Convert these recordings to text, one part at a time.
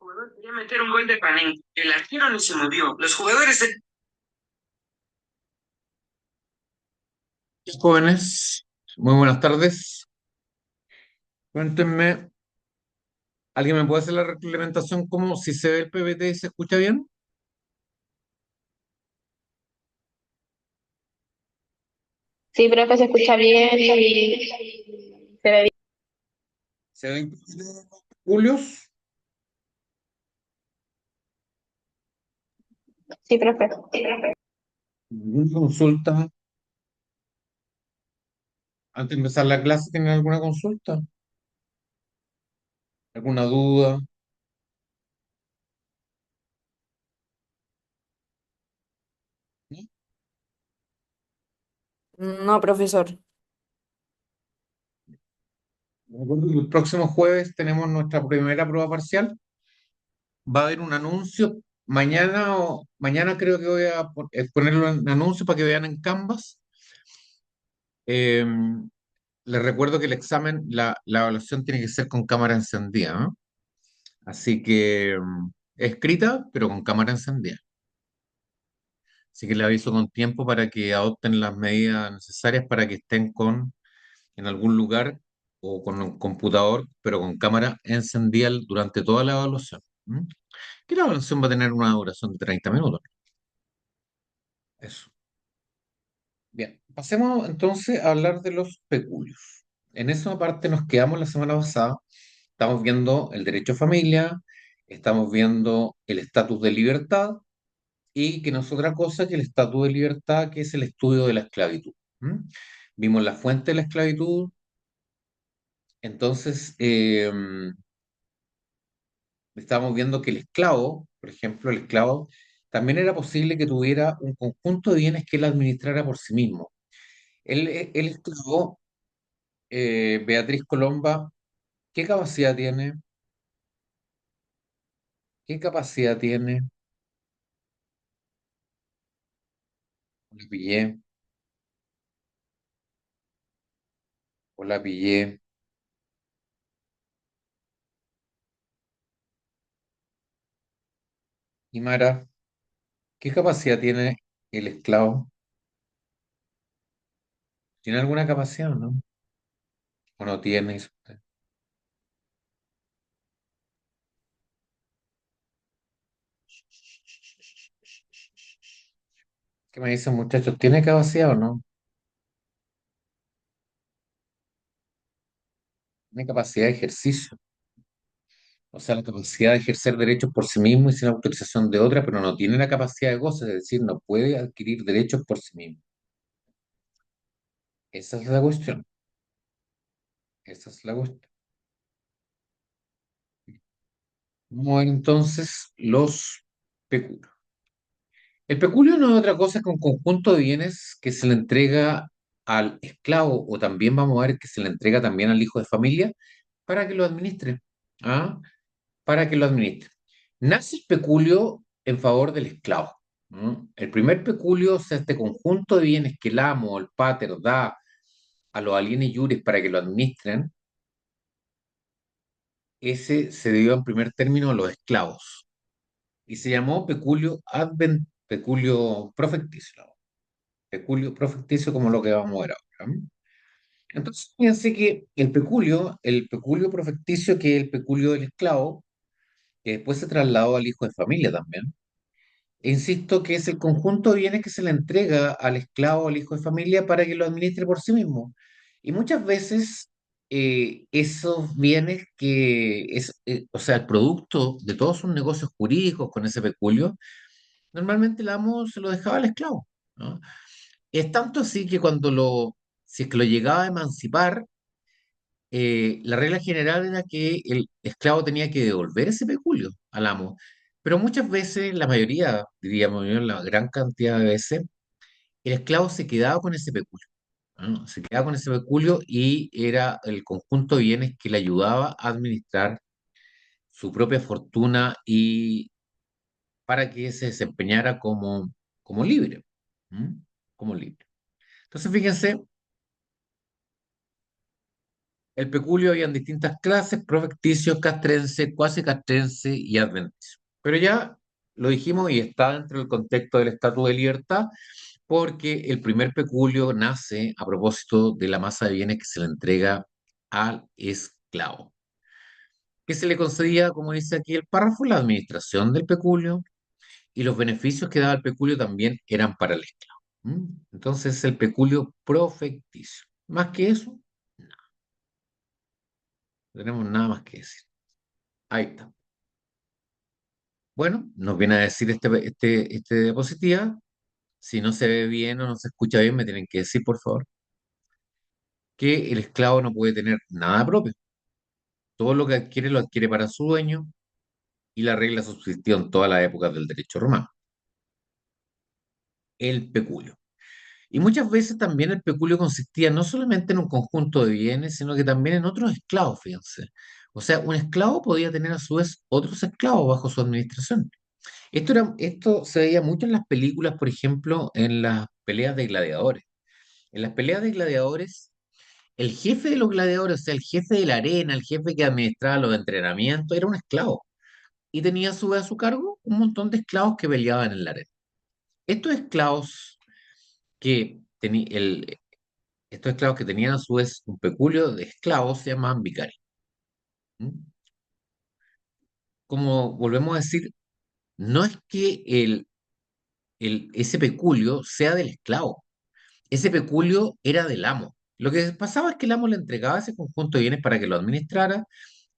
Jugador quería meter un gol de Panenka. El arquero no se movió. Los jugadores de... Jóvenes, muy buenas tardes. Cuéntenme, ¿alguien me puede hacer la reglamentación como si se ve el PPT y se escucha bien? Sí, profe, se escucha bien y se ve bien. ¿Se ven Julios? Sí, profe. ¿Alguna consulta? Antes de empezar la clase, ¿tienen alguna consulta? ¿Alguna duda? ¿No? No, profesor. Recuerdo que el próximo jueves tenemos nuestra primera prueba parcial. Va a haber un anuncio mañana o mañana creo que voy a ponerlo en anuncio para que vean en Canvas. Eh, Les recuerdo que el examen, la evaluación tiene que ser con cámara encendida, ¿no? Así que escrita, pero con cámara encendida. Así que le aviso con tiempo para que adopten las medidas necesarias para que estén en algún lugar o con un computador, pero con cámara encendida durante toda la evaluación. ¿M? Que la evaluación va a tener una duración de 30 minutos. Eso. Bien, pasemos entonces a hablar de los peculios. En esa parte nos quedamos la semana pasada. Estamos viendo el derecho a familia, estamos viendo el estatus de libertad y que no es otra cosa que el estatus de libertad, que es el estudio de la esclavitud. ¿M? Vimos la fuente de la esclavitud, entonces estábamos viendo que el esclavo, por ejemplo, el esclavo, también era posible que tuviera un conjunto de bienes que él administrara por sí mismo. El esclavo, Beatriz Colomba, ¿qué capacidad tiene? ¿Qué capacidad tiene? O la pillé, o la pillé. Y Mara, ¿qué capacidad tiene el esclavo? ¿Tiene alguna capacidad o no? ¿O no tiene? Dice usted. ¿Qué me dicen, muchachos? ¿Tiene capacidad o no? Tiene capacidad de ejercicio. O sea, la capacidad de ejercer derechos por sí mismo y sin autorización de otra, pero no tiene la capacidad de goce, es decir, no puede adquirir derechos por sí mismo. Esa es la cuestión. Esa es la cuestión. Vamos a ver entonces los peculios. El peculio no es otra cosa que un conjunto de bienes que se le entrega al esclavo o también vamos a ver que se le entrega también al hijo de familia para que lo administre. ¿Ah? Para que lo administre. Nace el peculio en favor del esclavo. ¿Mm? El primer peculio, o sea, este conjunto de bienes que el amo, el pater, da a los alieni iuris para que lo administren, ese se dio en primer término a los esclavos y se llamó peculio profecticio, ¿no? Peculio profecticio como lo que vamos a ver ahora. Entonces, fíjense que el peculio profecticio, que es el peculio del esclavo, que después se trasladó al hijo de familia también, e insisto que es el conjunto de bienes que se le entrega al esclavo, al hijo de familia, para que lo administre por sí mismo. Y muchas veces esos bienes o sea, el producto de todos sus negocios jurídicos con ese peculio, normalmente el amo se lo dejaba al esclavo, ¿no? Es tanto así que si es que lo llegaba a emancipar, la regla general era que el esclavo tenía que devolver ese peculio al amo. Pero muchas veces, la mayoría, diríamos yo, la gran cantidad de veces, el esclavo se quedaba con ese peculio, ¿no? Se quedaba con ese peculio y era el conjunto de bienes que le ayudaba a administrar su propia fortuna y para que se desempeñara como libre, ¿m? Como libre. Entonces, fíjense, el peculio había en distintas clases: profecticio, castrense, cuasi castrense y adventicio. Pero ya lo dijimos y está dentro del contexto del Estatuto de Libertad, porque el primer peculio nace a propósito de la masa de bienes que se le entrega al esclavo, que se le concedía, como dice aquí el párrafo, la administración del peculio, y los beneficios que daba el peculio también eran para el esclavo. ¿Mm? Entonces, el peculio profecticio. Más que eso, no tenemos nada más que decir. Ahí está. Bueno, nos viene a decir este diapositiva. Si no se ve bien o no se escucha bien, me tienen que decir, por favor, que el esclavo no puede tener nada propio. Todo lo que adquiere lo adquiere para su dueño, y la regla subsistió en todas las épocas del derecho romano: el peculio. Y muchas veces también el peculio consistía no solamente en un conjunto de bienes, sino que también en otros esclavos, fíjense. O sea, un esclavo podía tener a su vez otros esclavos bajo su administración. Esto se veía mucho en las películas, por ejemplo, en las peleas de gladiadores. En las peleas de gladiadores, el jefe de los gladiadores, o sea, el jefe de la arena, el jefe que administraba los entrenamientos, era un esclavo. Y tenía a su vez a su cargo un montón de esclavos que peleaban en la arena. Estos esclavos que, teni- el- estos esclavos que tenían a su vez un peculio de esclavos se llamaban vicarios. ¿Mm? Como volvemos a decir, no es que ese peculio sea del esclavo. Ese peculio era del amo. Lo que pasaba es que el amo le entregaba ese conjunto de bienes para que lo administrara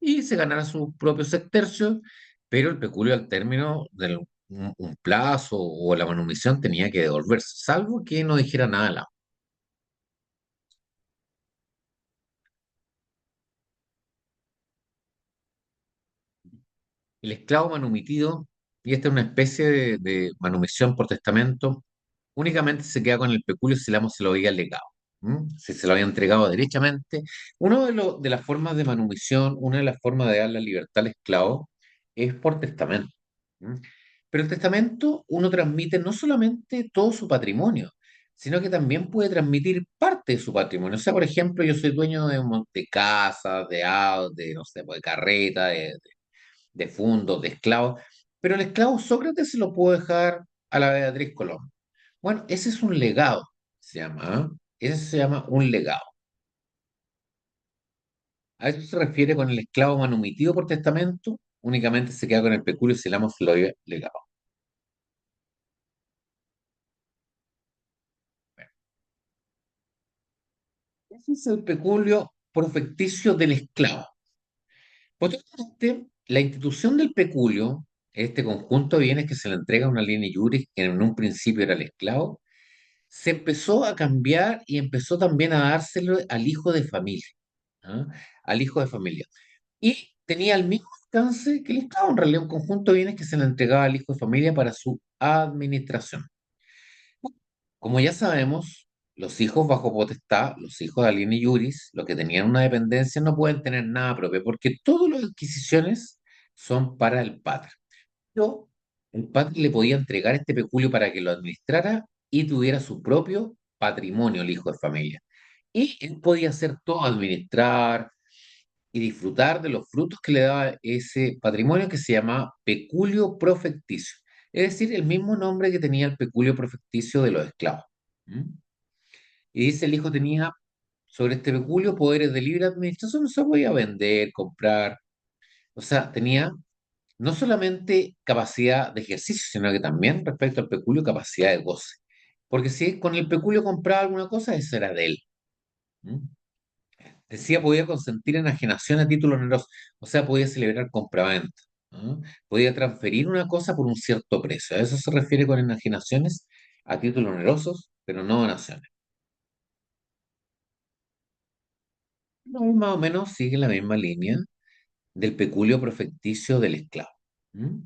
y se ganara sus propios sextercios, pero el peculio al término de un plazo o la manumisión tenía que devolverse, salvo que no dijera nada al amo. El esclavo manumitido, y esta es una especie de manumisión por testamento, únicamente se queda con el peculio si el amo se lo había legado. ¿M? Si se lo había entregado derechamente. De las formas de manumisión, una de las formas de dar la libertad al esclavo es por testamento. ¿M? Pero el testamento uno transmite no solamente todo su patrimonio, sino que también puede transmitir parte de su patrimonio. O sea, por ejemplo, yo soy dueño de casa, de, no sé, pues, de carreta, de fundos, de esclavos, pero el esclavo Sócrates se lo puedo dejar a la Beatriz Colón. Bueno, ese es un legado, se llama, ¿ah? Ese se llama un legado. A eso se refiere con el esclavo manumitido por testamento, únicamente se queda con el peculio si el amo se lo había legado. Ese es el peculio profecticio del esclavo. Posteriormente, la institución del peculio, este conjunto de bienes que se le entrega a una línea iuris, que en un principio era el esclavo, se empezó a cambiar y empezó también a dárselo al hijo de familia, ¿ah? Al hijo de familia. Y tenía el mismo alcance que el Estado, en realidad un conjunto de bienes que se le entregaba al hijo de familia para su administración. Como ya sabemos, los hijos bajo potestad, los hijos de alieni iuris, los que tenían una dependencia, no pueden tener nada propio, porque todas las adquisiciones son para el padre. Pero el padre le podía entregar este peculio para que lo administrara y tuviera su propio patrimonio el hijo de familia. Y él podía hacer todo, administrar y disfrutar de los frutos que le daba ese patrimonio que se llama peculio profecticio. Es decir, el mismo nombre que tenía el peculio profecticio de los esclavos. ¿Mm? Y dice, el hijo tenía sobre este peculio poderes de libre administración, no se podía vender, comprar, o sea, tenía no solamente capacidad de ejercicio, sino que también respecto al peculio capacidad de goce. Porque si con el peculio compraba alguna cosa, eso era de él. ¿Mm? Decía, podía consentir enajenación a título oneroso, o sea, podía celebrar compraventa. ¿No? Podía transferir una cosa por un cierto precio. A eso se refiere con enajenaciones a títulos onerosos, pero no donaciones. No, más o menos sigue la misma línea del peculio profecticio del esclavo. ¿Mm?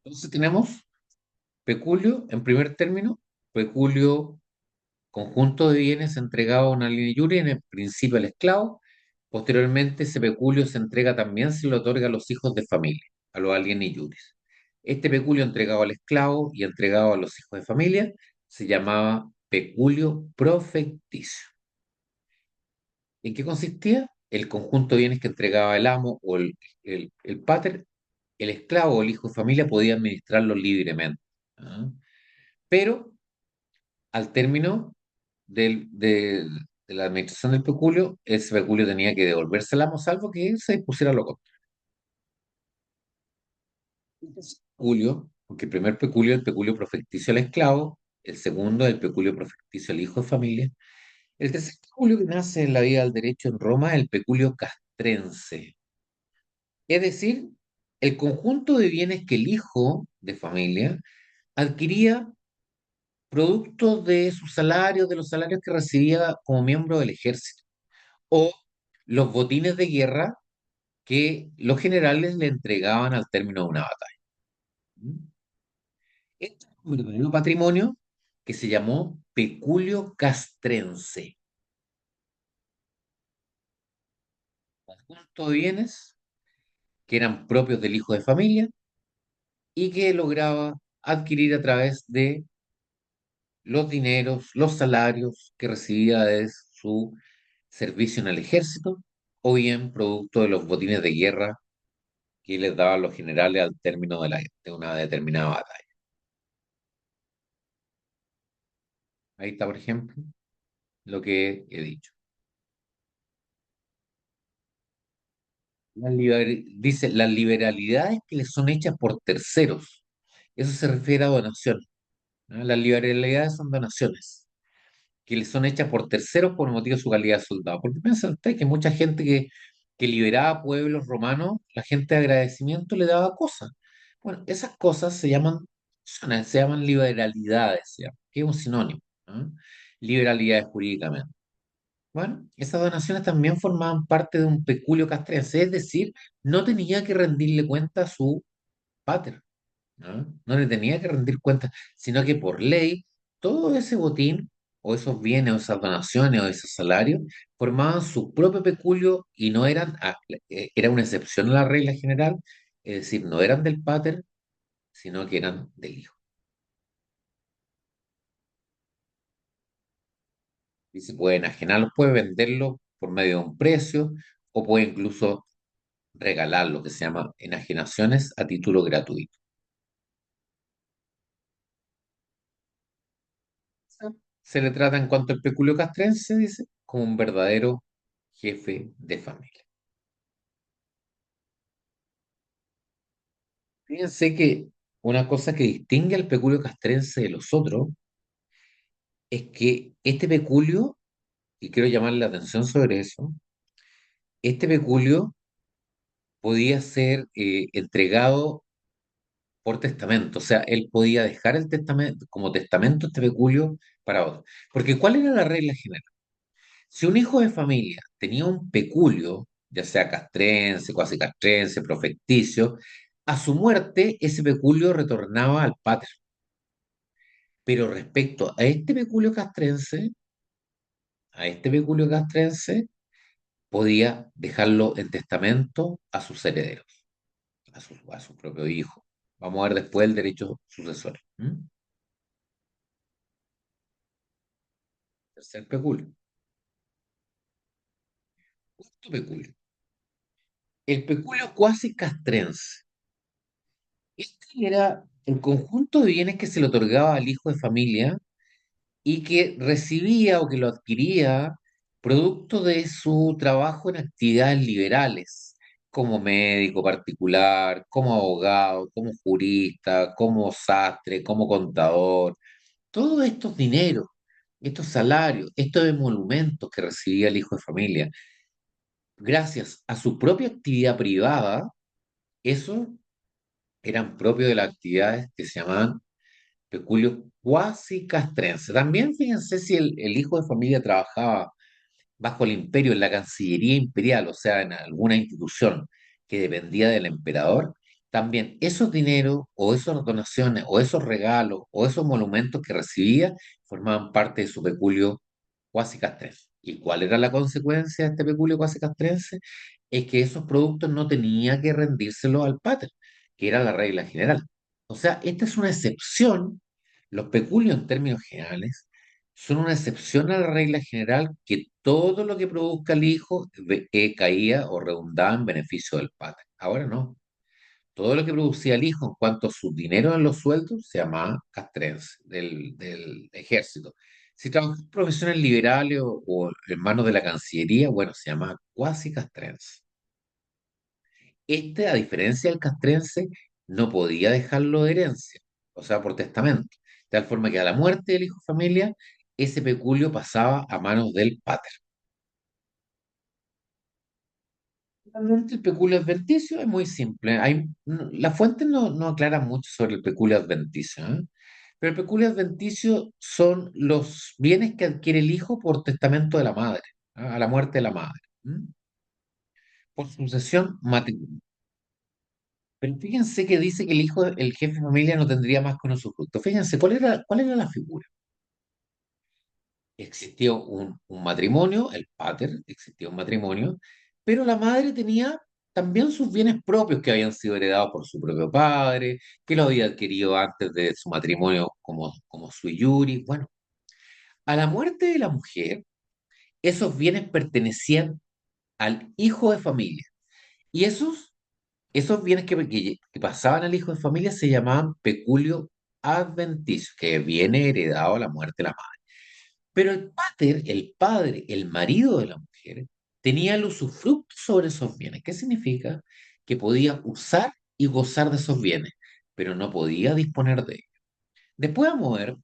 Entonces tenemos peculio, en primer término, peculio conjunto de bienes entregado a una línea iuris, en el principio al esclavo. Posteriormente, ese peculio se entrega también, se le otorga a los hijos de familia, a los alieni iuris. Este peculio entregado al esclavo y entregado a los hijos de familia se llamaba peculio profecticio. ¿En qué consistía? El conjunto de bienes que entregaba el amo o el pater, el esclavo o el hijo de familia podía administrarlo libremente. ¿Ah? Pero al término de la administración del peculio, ese peculio tenía que devolverse al amo, salvo que se dispusiera lo contrario. Entonces, peculio, porque el primer peculio es el peculio profecticio al esclavo, el segundo es el peculio profecticio al hijo de familia, el tercer peculio que nace en la vida del derecho en Roma es el peculio castrense, es decir, el conjunto de bienes que el hijo de familia adquiría producto de sus salarios, de los salarios que recibía como miembro del ejército, o los botines de guerra que los generales le entregaban al término de una batalla. ¿Mm? Este es un verdadero patrimonio que se llamó peculio castrense, conjunto de bienes que eran propios del hijo de familia y que lograba adquirir a través de los dineros, los salarios que recibía de su servicio en el ejército, o bien producto de los botines de guerra que les daban los generales al término de una determinada batalla. Ahí está, por ejemplo, lo que he dicho. Dice, las liberalidades que le son hechas por terceros. Eso se refiere a donaciones. ¿No? Las liberalidades son donaciones que le son hechas por terceros por motivo de su calidad de soldado. Porque piensa usted que mucha gente que liberaba pueblos romanos, la gente de agradecimiento le daba cosas. Bueno, esas cosas se llaman liberalidades, que es un sinónimo. ¿No? Liberalidades jurídicamente. Bueno, esas donaciones también formaban parte de un peculio castrense, es decir, no tenía que rendirle cuenta a su pater, ¿no? No le tenía que rendir cuenta, sino que por ley, todo ese botín, o esos bienes, o esas donaciones, o esos salarios, formaban su propio peculio y no eran, era una excepción a la regla general, es decir, no eran del pater, sino que eran del hijo. Y se puede enajenarlos, puede venderlos por medio de un precio, o puede incluso regalar lo que se llama enajenaciones a título gratuito. Se le trata en cuanto al peculio castrense, dice, como un verdadero jefe de familia. Fíjense que una cosa que distingue al peculio castrense de los otros es que este peculio, y quiero llamarle la atención sobre eso, este peculio podía ser entregado por testamento, o sea, él podía dejar el testamento como testamento este peculio para otro. Porque ¿cuál era la regla general? Si un hijo de familia tenía un peculio, ya sea castrense, cuasi castrense, profecticio, a su muerte ese peculio retornaba al pater. Pero respecto a este peculio castrense, podía dejarlo en testamento a sus herederos, a su propio hijo. Vamos a ver después el derecho sucesorio. ¿Mm? Tercer peculio. Cuarto peculio. El peculio cuasi castrense. Este era el conjunto de bienes que se le otorgaba al hijo de familia y que recibía o que lo adquiría producto de su trabajo en actividades liberales, como médico particular, como abogado, como jurista, como sastre, como contador. Todos estos dineros, estos salarios, estos emolumentos que recibía el hijo de familia, gracias a su propia actividad privada, esos eran propios de las actividades que se llamaban peculio cuasi castrense. También fíjense si el hijo de familia trabajaba bajo el imperio, en la Cancillería Imperial, o sea, en alguna institución que dependía del emperador, también esos dineros o esas donaciones o esos regalos o esos monumentos que recibía formaban parte de su peculio cuasi castrense. ¿Y cuál era la consecuencia de este peculio cuasi castrense? Es que esos productos no tenía que rendírselos al pater, que era la regla general. O sea, esta es una excepción. Los peculios en términos generales son una excepción a la regla general que todo lo que produzca el hijo caía o redundaba en beneficio del padre. Ahora no. Todo lo que producía el hijo en cuanto a su dinero en los sueldos se llamaba castrense del ejército. Si trabajaba en profesiones liberales o en manos de la Cancillería, bueno, se llamaba cuasi castrense. Este, a diferencia del castrense, no podía dejarlo de herencia, o sea, por testamento, de tal forma que a la muerte del hijo de familia, ese peculio pasaba a manos del pater. Realmente el peculio adventicio es muy simple. La fuente no aclara mucho sobre el peculio adventicio, ¿eh? Pero el peculio adventicio son los bienes que adquiere el hijo por testamento de la madre, ¿ah? A la muerte de la madre, ¿m? Por sucesión matrimonial. Pero fíjense que dice que el hijo, el jefe de familia no tendría más que un usufructo. Fíjense, ¿cuál era la figura? Existió un matrimonio, el pater, existía un matrimonio, pero la madre tenía también sus bienes propios que habían sido heredados por su propio padre, que lo había adquirido antes de su matrimonio como sui iuris. Bueno, a la muerte de la mujer, esos bienes pertenecían al hijo de familia. Y esos bienes que pasaban al hijo de familia se llamaban peculio adventicio, que viene heredado a la muerte de la madre. Pero el pater, el padre, el marido de la mujer, tenía el usufructo sobre esos bienes. ¿Qué significa? Que podía usar y gozar de esos bienes, pero no podía disponer de ellos. Después vamos a ver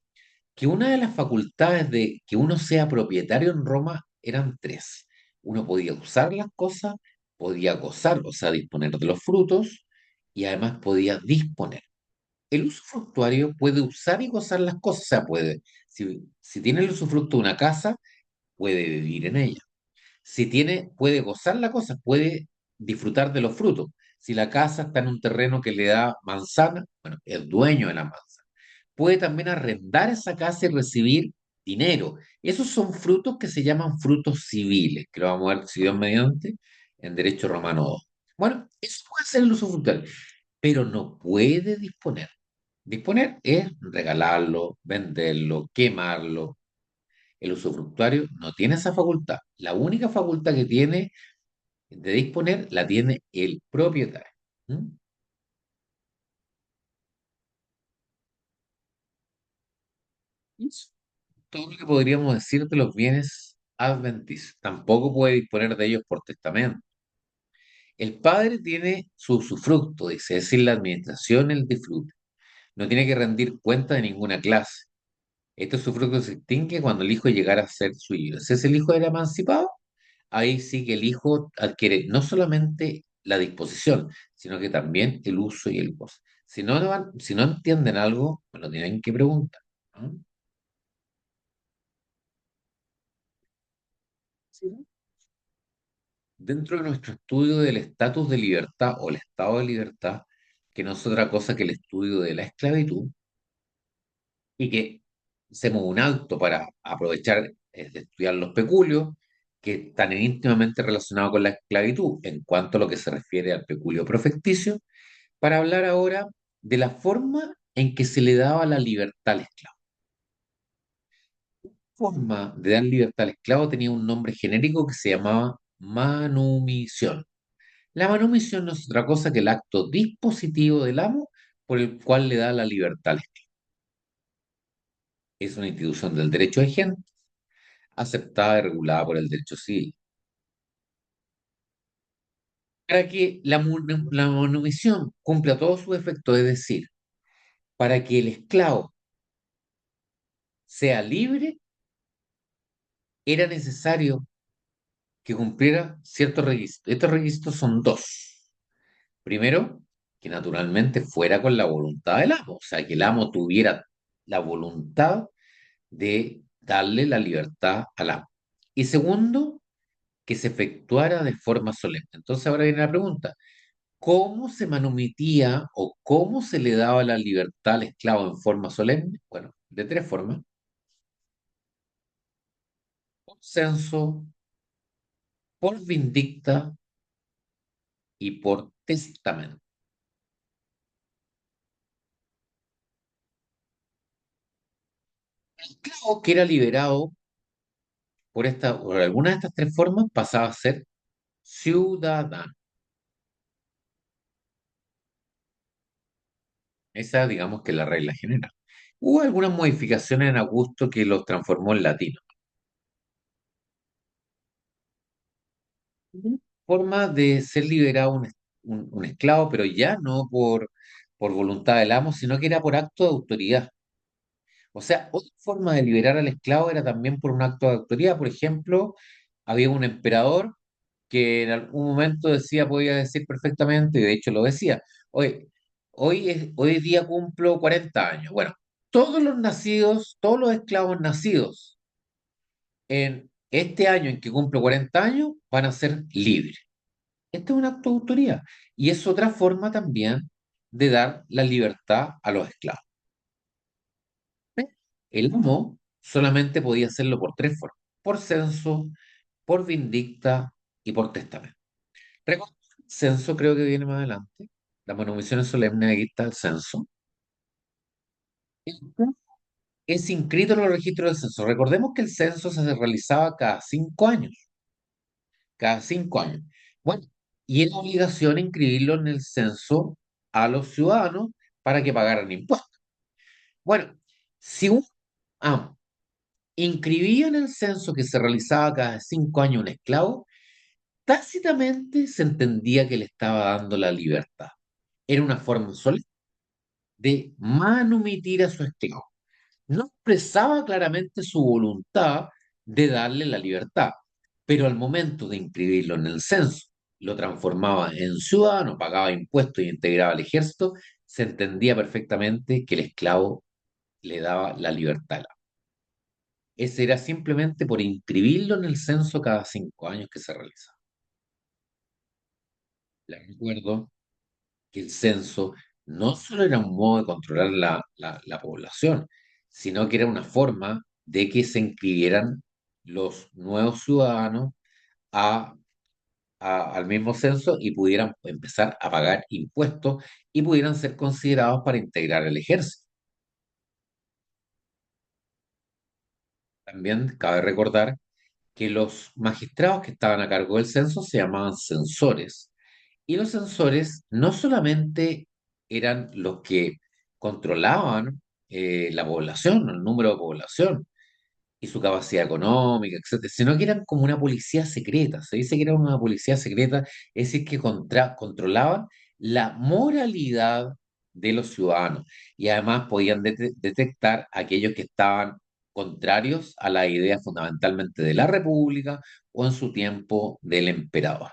que una de las facultades de que uno sea propietario en Roma eran tres. Uno podía usar las cosas, podía gozar, o sea, disponer de los frutos, y además podía disponer. El usufructuario puede usar y gozar las cosas, o sea, si tiene el usufructo de una casa, puede vivir en ella. Si tiene, puede gozar la cosa, puede disfrutar de los frutos. Si la casa está en un terreno que le da manzana, bueno, es dueño de la manzana. Puede también arrendar esa casa y recibir dinero. Esos son frutos que se llaman frutos civiles, que lo vamos a ver, si Dios mediante, en Derecho Romano 2. Bueno, eso puede ser el usufructuario, pero no puede disponer. Disponer es regalarlo, venderlo, quemarlo. El usufructuario no tiene esa facultad. La única facultad que tiene de disponer la tiene el propietario. ¿Mm? Eso. Todo lo que podríamos decir de los bienes adventicios. Tampoco puede disponer de ellos por testamento. El padre tiene su usufructo, dice, es decir, la administración, el disfrute. No tiene que rendir cuenta de ninguna clase. Este usufructo se extingue cuando el hijo llegara a ser suyo. Si es el hijo era emancipado, ahí sí que el hijo adquiere no solamente la disposición, sino que también el uso y el goce. Si no entienden algo, me lo tienen que preguntar, ¿no? Sí. Dentro de nuestro estudio del estatus de libertad o el estado de libertad, que no es otra cosa que el estudio de la esclavitud, y que hacemos un alto para aprovechar de estudiar los peculios, que están íntimamente relacionados con la esclavitud en cuanto a lo que se refiere al peculio profecticio, para hablar ahora de la forma en que se le daba la libertad al esclavo. Forma de dar libertad al esclavo tenía un nombre genérico que se llamaba manumisión. La manumisión no es otra cosa que el acto dispositivo del amo por el cual le da la libertad al esclavo. Es una institución del derecho vigente, aceptada y regulada por el derecho civil. Para que la manumisión cumpla todos sus efectos, es decir, para que el esclavo sea libre, era necesario que cumpliera ciertos requisitos. Estos requisitos son dos. Primero, que naturalmente fuera con la voluntad del amo, o sea, que el amo tuviera la voluntad de darle la libertad al amo. Y segundo, que se efectuara de forma solemne. Entonces ahora viene la pregunta, ¿cómo se manumitía o cómo se le daba la libertad al esclavo en forma solemne? Bueno, de tres formas: por censo, por vindicta y por testamento. El esclavo que era liberado por alguna de estas tres formas pasaba a ser ciudadano. Esa, digamos que es la regla general. Hubo algunas modificaciones en Augusto que los transformó en latino. Ujú. Forma de ser liberado un esclavo, pero ya no por voluntad del amo, sino que era por acto de autoridad. O sea, otra forma de liberar al esclavo era también por un acto de autoridad. Por ejemplo, había un emperador que en algún momento decía, podía decir perfectamente, y de hecho lo decía, hoy, hoy día cumplo 40 años. Bueno, todos los nacidos, todos los esclavos nacidos en este año en que cumplo 40 años van a ser libres. Este es un acto de autoría y es otra forma también de dar la libertad a los esclavos. ¿Ves? El amo solamente podía hacerlo por tres formas: por censo, por vindicta y por testamento. Recuerda, el censo creo que viene más adelante. La manumisión solemne, aquí está el censo. Es inscrito en los registros del censo. Recordemos que el censo se realizaba cada 5 años. Cada 5 años. Bueno, y era obligación inscribirlo en el censo a los ciudadanos para que pagaran impuestos. Bueno, si un amo inscribía en el censo que se realizaba cada 5 años un esclavo, tácitamente se entendía que le estaba dando la libertad. Era una forma solemne de manumitir a su esclavo. No expresaba claramente su voluntad de darle la libertad, pero al momento de inscribirlo en el censo, lo transformaba en ciudadano, pagaba impuestos y integraba al ejército, se entendía perfectamente que el esclavo le daba la libertad. Ese era simplemente por inscribirlo en el censo cada 5 años que se realiza. Les recuerdo que el censo no solo era un modo de controlar la población, sino que era una forma de que se inscribieran los nuevos ciudadanos a, al mismo censo y pudieran empezar a pagar impuestos y pudieran ser considerados para integrar el ejército. También cabe recordar que los magistrados que estaban a cargo del censo se llamaban censores. Y los censores no solamente eran los que controlaban la población, el número de población y su capacidad económica, etcétera, sino que eran como una policía secreta. Se dice que era una policía secreta, es decir, que controlaban la moralidad de los ciudadanos y además podían detectar aquellos que estaban contrarios a la idea fundamentalmente de la República o en su tiempo del emperador.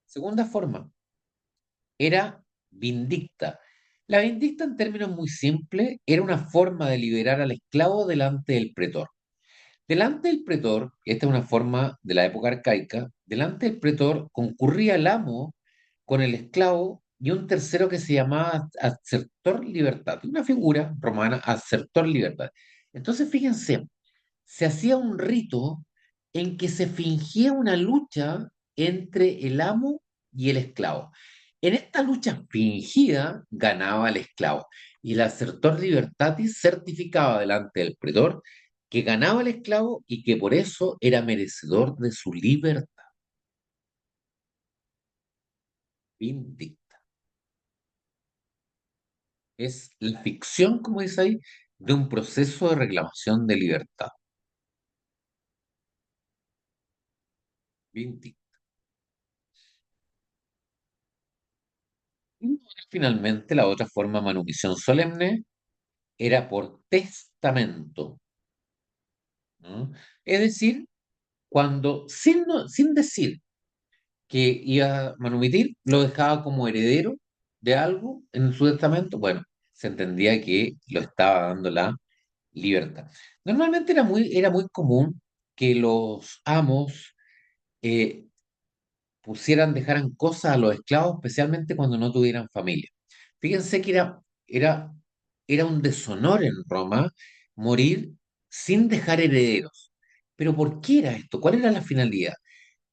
Segunda forma, era vindicta. La vindicta, en términos muy simples, era una forma de liberar al esclavo delante del pretor. Delante del pretor, esta es una forma de la época arcaica, delante del pretor concurría el amo con el esclavo y un tercero que se llamaba acertor libertad, una figura romana, acertor libertad. Entonces, fíjense, se hacía un rito en que se fingía una lucha entre el amo y el esclavo. En esta lucha fingida ganaba el esclavo, y el acertor libertatis certificaba delante del pretor que ganaba el esclavo y que por eso era merecedor de su libertad. Vindicta. Es la ficción, como dice ahí, de un proceso de reclamación de libertad. Vindicta. Y finalmente, la otra forma de manumisión solemne era por testamento, ¿no? Es decir, cuando sin decir que iba a manumitir, lo dejaba como heredero de algo en su testamento, bueno, se entendía que lo estaba dando la libertad. Normalmente era muy común que los amos eh, dejaran cosas a los esclavos, especialmente cuando no tuvieran familia. Fíjense que era, era un deshonor en Roma morir sin dejar herederos. Pero ¿por qué era esto? ¿Cuál era la finalidad?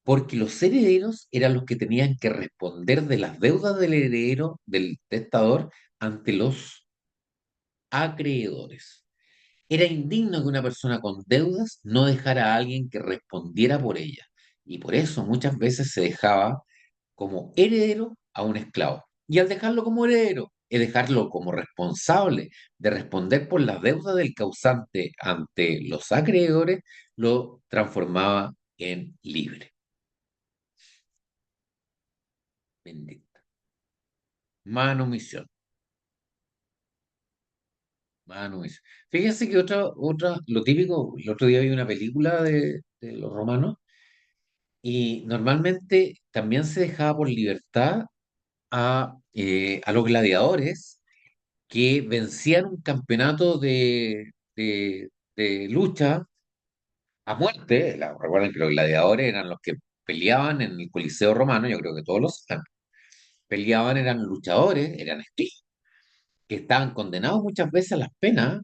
Porque los herederos eran los que tenían que responder de las deudas del heredero, del testador, ante los acreedores. Era indigno que una persona con deudas no dejara a alguien que respondiera por ella. Y por eso muchas veces se dejaba como heredero a un esclavo. Y al dejarlo como heredero, es dejarlo como responsable de responder por las deudas del causante ante los acreedores, lo transformaba en libre. Bendita. Manumisión. Manumisión. Fíjense que lo típico, el otro día vi una película de los romanos y normalmente también se dejaba por libertad a los gladiadores que vencían un campeonato de lucha a muerte. Recuerden que los gladiadores eran los que peleaban en el Coliseo Romano, yo creo que todos los peleaban, eran luchadores, eran estilos, que estaban condenados muchas veces a las penas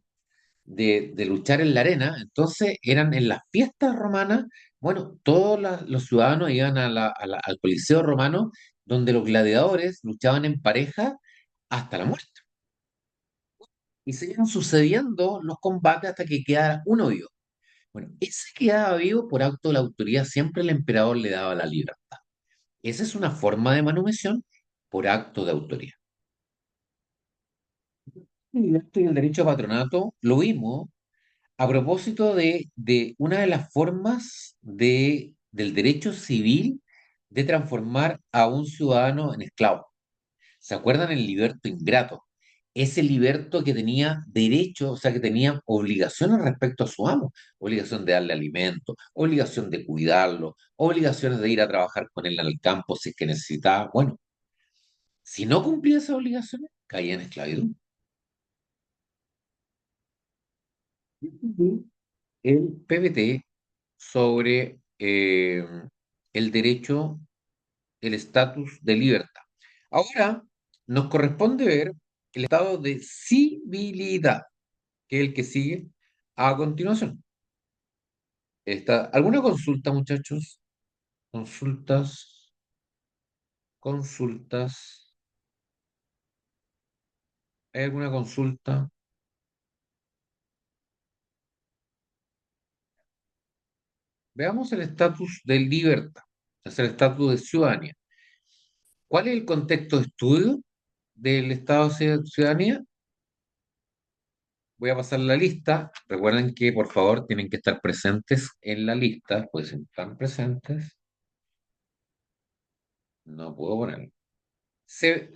de luchar en la arena. Entonces eran en las fiestas romanas, bueno, todos los ciudadanos iban al Coliseo Romano, donde los gladiadores luchaban en pareja hasta la muerte. Y se iban sucediendo los combates hasta que quedara uno vivo. Bueno, ese quedaba vivo por acto de la autoridad, siempre el emperador le daba la libertad. Esa es una forma de manutención por acto de autoridad. Y esto y el derecho a patronato lo vimos a propósito de una de las formas del derecho civil de transformar a un ciudadano en esclavo. ¿Se acuerdan el liberto ingrato? Ese liberto que tenía derecho, o sea, que tenía obligaciones respecto a su amo, obligación de darle alimento, obligación de cuidarlo, obligaciones de ir a trabajar con él en el campo si es que necesitaba. Bueno, si no cumplía esas obligaciones, caía en esclavitud. Ujú. El PBT sobre el derecho, el estatus de libertad. Ahora nos corresponde ver el estado de civilidad, que es el que sigue a continuación. ¿Alguna consulta, muchachos? Consultas, consultas. ¿Hay alguna consulta? Veamos el estatus de libertad, es el estatus de ciudadanía. ¿Cuál es el contexto de estudio del estado de ciudadanía? Voy a pasar la lista. Recuerden que por favor tienen que estar presentes en la lista, pues si no están presentes, no puedo ponerlo.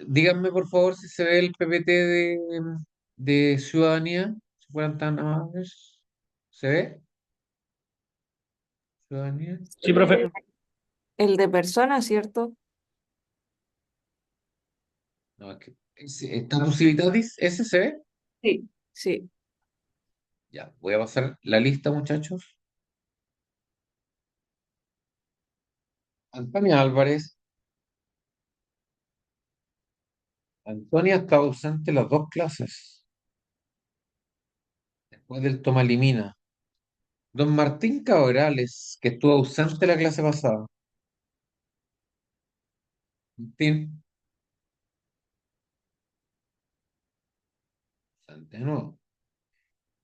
Díganme por favor si se ve el PPT de ciudadanía, si fueran tan amables. ¿Se ve? Ciudadanía. Sí, profe. El de personas, ¿cierto? No, Status Civitatis, ¿ese se ve? Sí, sí. Ya, voy a pasar la lista, muchachos. Antonia Álvarez. Antonia está ausente las dos clases, después del toma elimina. Don Martín Cabrales, que estuvo ausente la clase pasada. Martín, Presente de nuevo.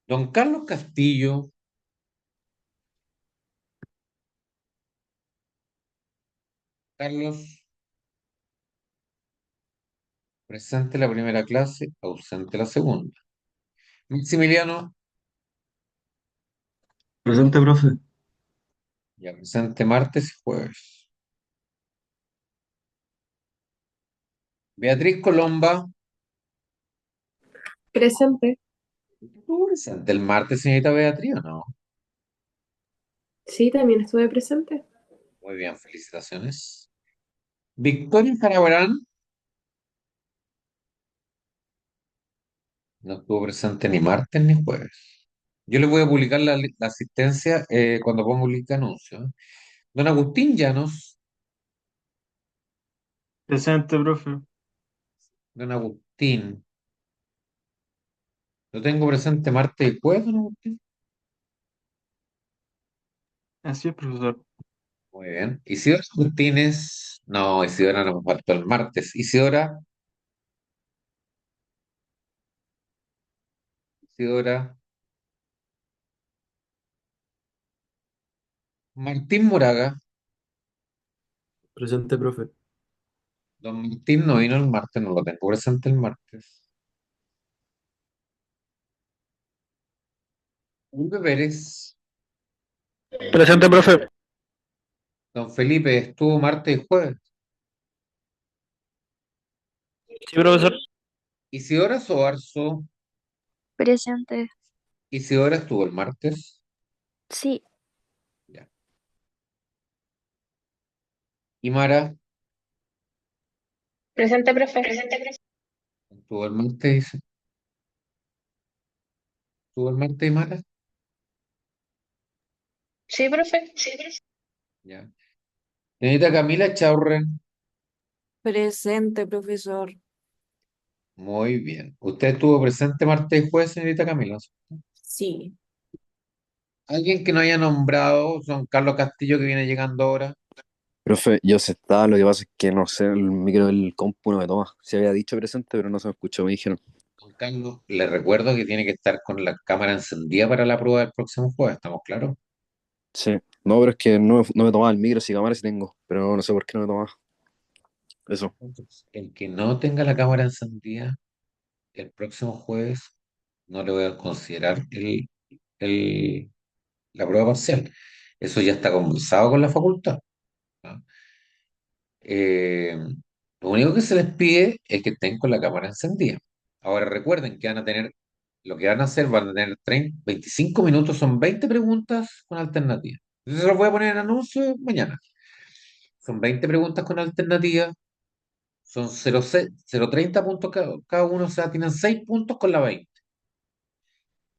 Don Carlos Castillo. Carlos, presente la primera clase, ausente la segunda. Maximiliano, Presente, profe. ya presente martes y jueves. Beatriz Colomba, Presente. ¿estuvo presente el martes, señorita Beatriz, o no? Sí, también estuve presente. Muy bien, felicitaciones. Victoria Jarabarán, no estuvo presente ni martes ni jueves. Yo le voy a publicar la asistencia cuando pongo el link de anuncio. Don Agustín Llanos, Presente, profe. don Agustín, lo tengo presente martes y jueves, don Agustín. Así es, profesor. Muy bien. Isidora Agustínez, no, Isidora nos faltó el martes. Isidora, Martín Moraga, Presente, profe. don Martín no vino el martes, no lo tengo presente el martes. Felipe Pérez, Presente, profe. don Felipe estuvo martes y jueves. Sí, profesor. Isidora Soarzo, Presente. Isidora estuvo el martes. Sí, Ya. Y Mara Presente, profe. estuvo el martes, estuvo el martes y Mara. Sí, profe. Ya. Señorita Camila Chaurren, Presente, profesor. muy bien. Usted estuvo presente martes y jueves, señorita Camila. Sí. Alguien que no haya nombrado, son Carlos Castillo que viene llegando ahora. Profe, yo se estaba, lo que pasa es que no sé, el micro del compu no me toma. Se había dicho presente, pero no se me escuchó, me dijeron. Juan Carlos, le recuerdo que tiene que estar con la cámara encendida para la prueba del próximo jueves, ¿estamos claros? Sí, no, pero es que no me tomaba el micro, sí cámara sí tengo, pero no sé por qué no me tomaba. Eso. Entonces, el que no tenga la cámara encendida el próximo jueves, no le voy a considerar el- la prueba parcial. Eso ya está conversado con la facultad. ¿No? Eh, lo único que se les pide es que estén con la cámara encendida. Ahora recuerden que van a tener, lo que van a hacer, van a tener 30, 25 minutos, son 20 preguntas con alternativa. Entonces se los voy a poner en anuncio mañana. Son 20 preguntas con alternativa, son 0,30 puntos cada uno, o sea, tienen 6 puntos con la 20.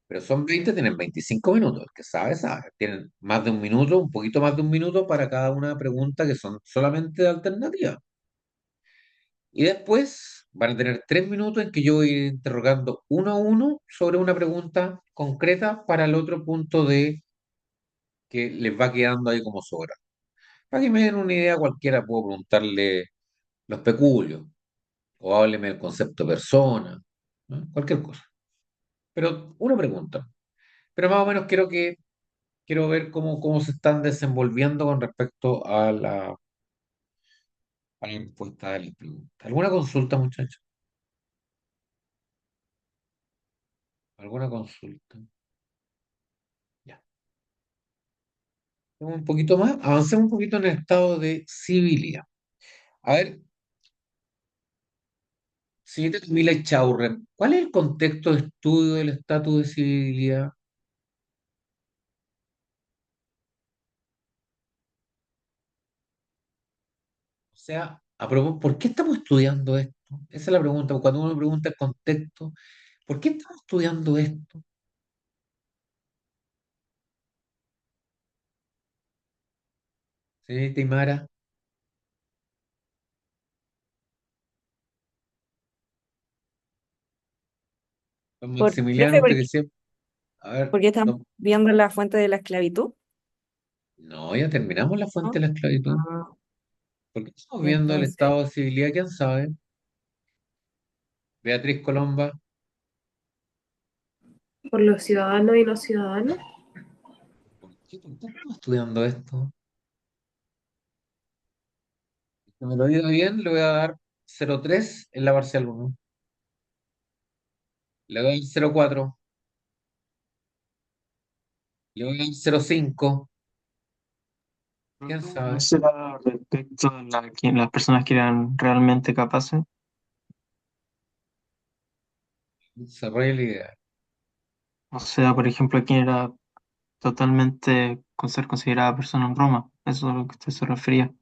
Pero son 20, tienen 25 minutos. El que sabe, sabe. Tienen más de un minuto, un poquito más de un minuto para cada una pregunta que son solamente de alternativa. Y después van a tener 3 minutos en que yo voy a ir interrogando uno a uno sobre una pregunta concreta para el otro punto de que les va quedando ahí como sobra. Para que me den una idea cualquiera, puedo preguntarle los peculios o hábleme del concepto persona, ¿no? Cualquier cosa. Pero una pregunta. Pero más o menos quiero ver cómo se están desenvolviendo con respecto a la respuesta de las preguntas. ¿Alguna consulta, muchachos? ¿Alguna consulta? Ya. Un poquito más, avancemos un poquito en el estado de civilidad. A ver, señorita Camila Chaurren, ¿cuál es el contexto de estudio del estatus de civilidad? O sea, ¿por qué estamos estudiando esto? Esa es la pregunta. Cuando uno pregunta el contexto, ¿por qué estamos estudiando esto? Señorita Imara, don Profe, Maximiliano, usted que siempre. A ver, ¿por qué estamos viendo la fuente de la esclavitud? no, ya terminamos la fuente ¿No? de la esclavitud. Ah, ¿Por qué estamos viendo el entonces, estado de civilidad? ¿Quién sabe? Beatriz Colomba, por los ciudadanos y no ciudadanos. ¿Por qué estás estudiando esto? Si me lo digo bien, le voy a dar 0,3 en la parcial uno. Le voy a dar 0,4. Le voy a dar 0,5. ¿Quién Profe, ¿no sabe? será respecto a las personas que eran realmente capaces? Desarrolla la idea. O sea, por ejemplo, quién era totalmente con ser considerada persona en Roma. Eso es a lo que usted se refería.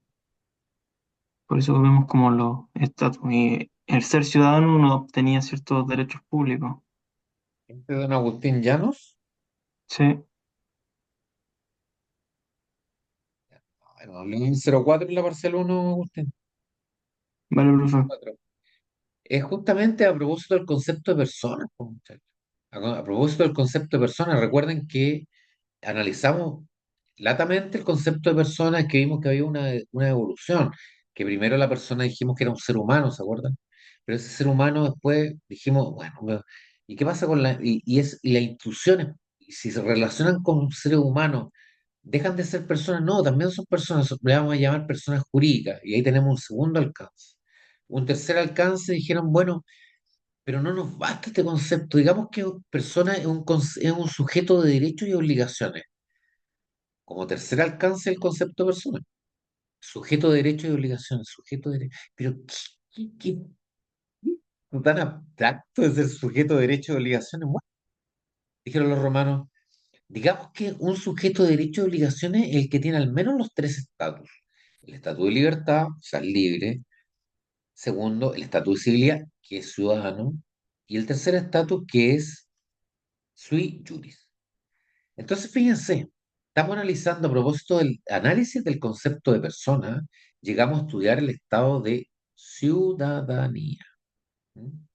Por eso vemos como los estatus. Y el ser ciudadano uno obtenía ciertos derechos públicos. Este es don Agustín Llanos. Sí, Bueno, le doy un 0,4 en la parcial uno, Agustín. vale, profe. 4. Es justamente a propósito del concepto de persona, pues, muchachos. A propósito del concepto de persona, recuerden que analizamos latamente el concepto de persona, es que vimos que había una evolución, que primero la persona dijimos que era un ser humano, ¿se acuerdan? Pero ese ser humano después dijimos, bueno, ¿y qué pasa con y las instituciones? Y si se relacionan con seres humanos, dejan de ser personas, no, también son personas, le vamos a llamar personas jurídicas, y ahí tenemos un segundo alcance. Un tercer alcance dijeron, bueno, pero no nos basta este concepto, digamos que persona es un sujeto de derechos y obligaciones. Como tercer alcance el concepto de persona. Sujeto de derechos y obligaciones, sujeto de pero qué tan abstracto es el sujeto de derechos y obligaciones? Bueno, dijeron los romanos, digamos que un sujeto de derechos y obligaciones es el que tiene al menos los tres estatus. El estatus de libertad, o sea, libre. Segundo, el estatus de civilidad, que es ciudadano. Y el tercer estatus, que es sui juris. Entonces, fíjense, estamos analizando a propósito del análisis del concepto de persona, llegamos a estudiar el estado de ciudadanía. ¿Mm?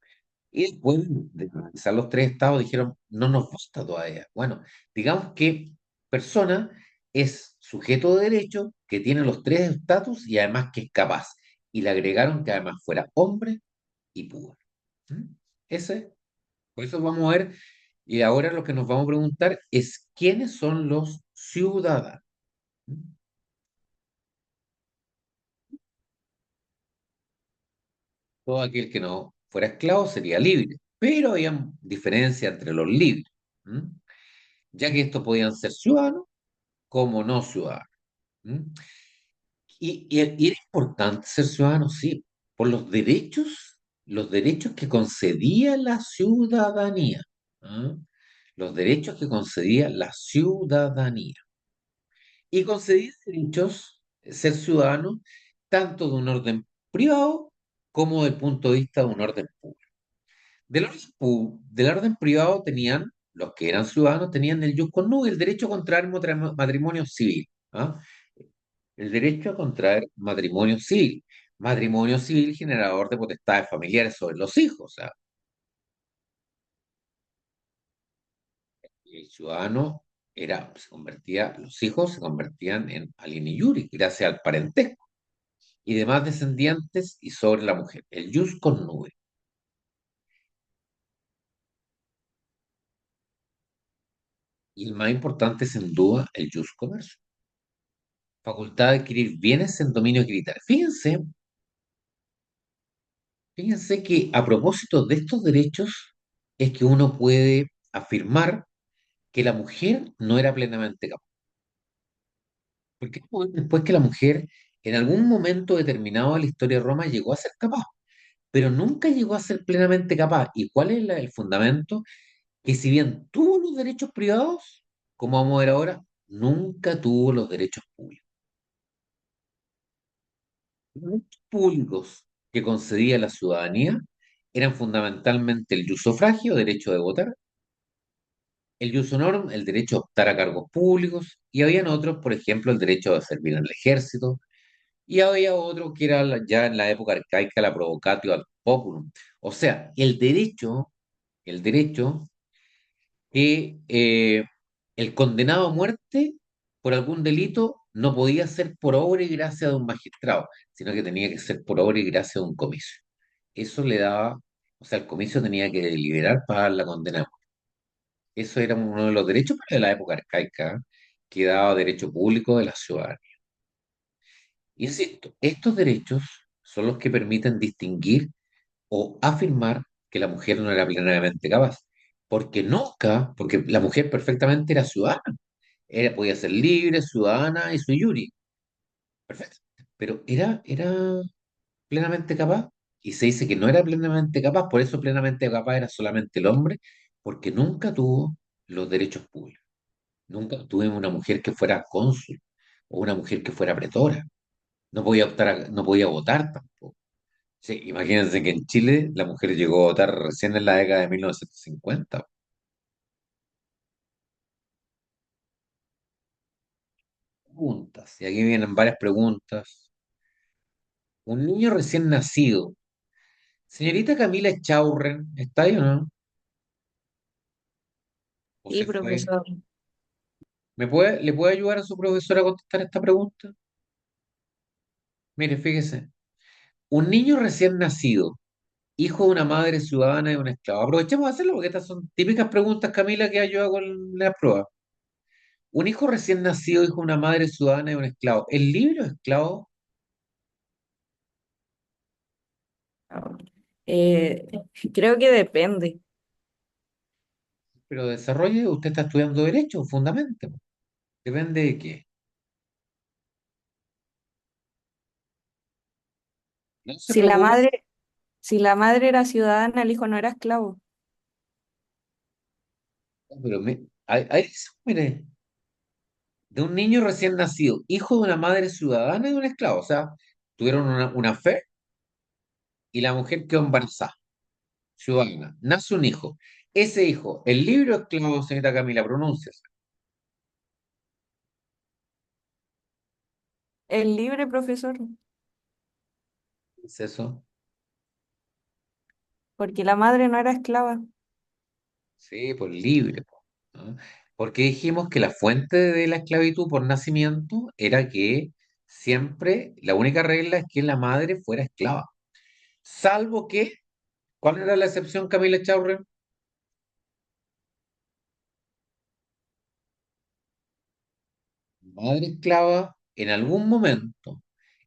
Y después de analizar los tres estados, dijeron, no nos gusta todavía. Bueno, digamos que persona es sujeto de derecho que tiene los tres estatus y además que es capaz. Y le agregaron que además fuera hombre y puro. ¿Mm? Ese, por eso vamos a ver, y ahora lo que nos vamos a preguntar es quiénes son los ciudadanos. Todo aquel que no fuera esclavo sería libre, pero había diferencia entre los libres, ¿m? Ya que estos podían ser ciudadanos como no ciudadanos. ¿M? Y era importante ser ciudadano, sí, por los derechos que concedía la ciudadanía. ¿Ah? Los derechos que concedía la ciudadanía. Y concedía derechos, ser ciudadano, tanto de un orden privado como del punto de vista de un orden público. Del orden privado tenían, los que eran ciudadanos, tenían el jus cognui, el derecho a contraer matrimonio civil. ¿Ah? El derecho a contraer matrimonio civil. Matrimonio civil generador de potestades familiares sobre los hijos. O sea, el ciudadano se convertía, los hijos se convertían en alieni iure, gracias al parentesco, y demás descendientes y sobre la mujer. El jus cognui. Y el más importante, sin duda, el jus commercium. Facultad de adquirir bienes en dominio equitario. Fíjense que a propósito de estos derechos es que uno puede afirmar que la mujer no era plenamente capaz. Porque después que la mujer en algún momento determinado de la historia de Roma llegó a ser capaz, pero nunca llegó a ser plenamente capaz. ¿Y cuál es el fundamento? Que si bien tuvo los derechos privados, como vamos a ver ahora, nunca tuvo los derechos públicos. Los derechos públicos que concedía la ciudadanía eran fundamentalmente el ius sufragio, derecho de votar, el ius honorum, el derecho a optar a cargos públicos, y habían otros, por ejemplo, el derecho a servir en el ejército, y había otro que era ya en la época arcaica la provocatio ad populum. O sea, el derecho que el condenado a muerte por algún delito no podía ser por obra y gracia de un magistrado, sino que tenía que ser por obra y gracia de un comicio. Eso le daba, o sea, el comicio tenía que deliberar para dar la condena. Eso era uno de los derechos de la época arcaica, que daba derecho público de la ciudadanía. Insisto, estos derechos son los que permiten distinguir o afirmar que la mujer no era plenamente capaz. Porque la mujer perfectamente era ciudadana, podía ser libre, ciudadana y sui iuris, perfecto. Pero era plenamente capaz, y se dice que no era plenamente capaz, por eso plenamente capaz era solamente el hombre, porque nunca tuvo los derechos públicos. Nunca tuvimos una mujer que fuera cónsul o una mujer que fuera pretora. No podía votar tampoco. Sí, imagínense que en Chile la mujer llegó a votar recién en la década de 1950. Preguntas, y aquí vienen varias preguntas. Un niño recién nacido. Señorita Camila Chaurren, ¿está ahí o no? ¿O Sí, se fue? profesor. ¿Le puede ayudar a su profesora a contestar esta pregunta? Mire, fíjese. Un niño recién nacido, hijo de una madre ciudadana y un esclavo. Aprovechemos de hacerlo porque estas son típicas preguntas, Camila, que ayuda con la prueba. Un hijo recién nacido, hijo de una madre ciudadana y un esclavo. ¿El libre o esclavo? Eh, Creo que depende. Pero desarrolle, usted está estudiando derecho, fundamento. Depende de qué. No se Si la preocupe, madre, si la madre era ciudadana, el hijo no era esclavo. pero ahí dice, mire, de un niño recién nacido, hijo de una madre ciudadana y de un esclavo. O sea, tuvieron una fe y la mujer quedó embarazada, ciudadana. Nace un hijo. Ese hijo, el libro esclavo, señorita Camila, pronuncia. El libre, profesor, ¿Es eso? porque la madre no era esclava. Sí, por libre, po, ¿no? Porque dijimos que la fuente de la esclavitud por nacimiento era que siempre la única regla es que la madre fuera esclava. Salvo que, ¿cuál era la excepción, Camila Chaurren? Madre esclava en algún momento